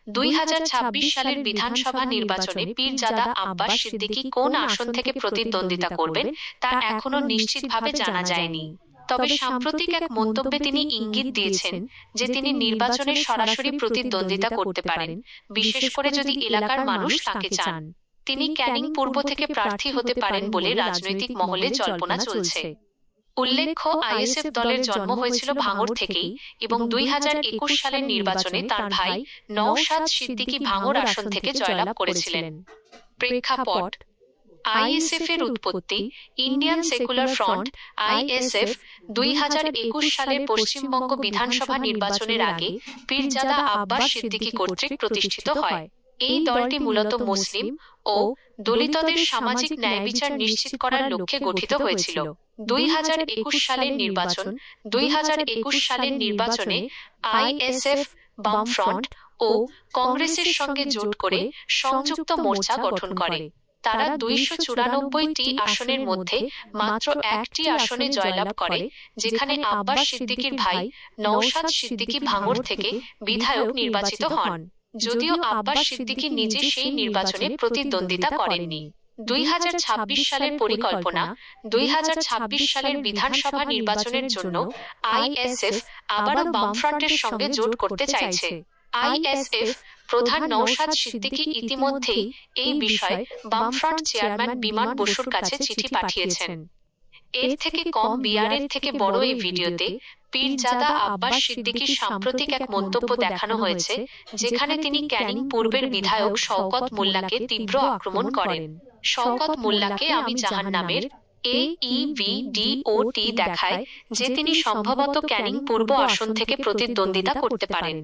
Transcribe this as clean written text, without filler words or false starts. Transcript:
2026 সালের বিধানসভা নির্বাচনে পীরজাদা আব্বাস সিদ্দিকী কোন আসন থেকে প্রতিদ্বন্দ্বিতা করবেন তা এখনো নিশ্চিতভাবে জানা যায়নি। তবে সাম্প্রতিক এক মন্তব্যে তিনি ইঙ্গিত দিয়েছেন যে তিনি নির্বাচনে সরাসরি প্রতিদ্বন্দ্বিতা করতে পারেন, বিশেষ করে যদি এলাকার মানুষ তাকে চান। তিনি ক্যানিং পূর্ব থেকে প্রার্থী হতে পারেন বলে রাজনৈতিক মহলে জল্পনা চলছে। উল্লেখ্য, আইএসএফ দলের জন্ম হয়েছিল ভাঙড় থেকেই এবং 2021 সালের নির্বাচনে তার ভাই নওশাদ সিদ্দিকী ভাঙড় আসন থেকে জয়লাভ করেছিলেন। প্রেক্ষাপট: আইএসএফ এর উৎপত্তি: ইন্ডিয়ান সেকুলার ফ্রন্ট আইএসএফ 2021 সালের পশ্চিমবঙ্গ বিধানসভা নির্বাচনের আগে পীরজাদা আব্বাস সিদ্দিকী কর্তৃক প্রতিষ্ঠিত হয়। এই দলটি মূলত মুসলিম ও দলিতদের সামাজিক ন্যায়বিচার নিশ্চিত করার লক্ষ্যে গঠিত হয়েছিল। 2021 সালের নির্বাচনে আইএসএফ বামফ্রন্ট ও কংগ্রেসের সঙ্গে জোট করে সংযুক্ত মোর্চা গঠন করে। তারা 294টি আসনের মধ্যে মাত্র একটি আসনে জয়লাভ করে, যেখানে আব্বাস সিদ্দিকীর ভাই নওশাদ সিদ্দিকী ভাঙড় থেকে বিধায়ক নির্বাচিত হন। যদিও আব্বাস সিদ্দিকী নিজে সেই নির্বাচনে প্রতিদ্বন্দ্বিতা করেননি। 2026 সালের পরিকল্পনা: 2026 সালের বিধানসভা নির্বাচনের জন্য আইএসএফ আবারও বামফ্রন্টের সঙ্গে জোট করতে চাইছে। আইএসএফ প্রধান নওশাদ সিদ্দিকী ইতিমধ্যেই এই বিষয়ে বামফ্রন্ট চেয়ারম্যান বিমান বসুর কাছে চিঠি পাঠিয়েছেন। এর থেকে কম বিয়ারের থেকে বড় এই ভিডিওতে পীরজাদা আব্বাস সিদ্দিকীর সাম্প্রতিক এক মন্তব্য দেখানো হয়েছে, যেখানে তিনি ক্যানিং পূর্বের বিধায়ক শওকত মোল্লাকে তীব্র আক্রমণ করেন। শওকত মোল্লাকে আমি জাহান্নামের AEVDOT দেখায় যে তিনি সম্ভবত ক্যানিং পূর্ব আসন থেকে প্রতিদ্বন্দ্বিতা করতে পারেন।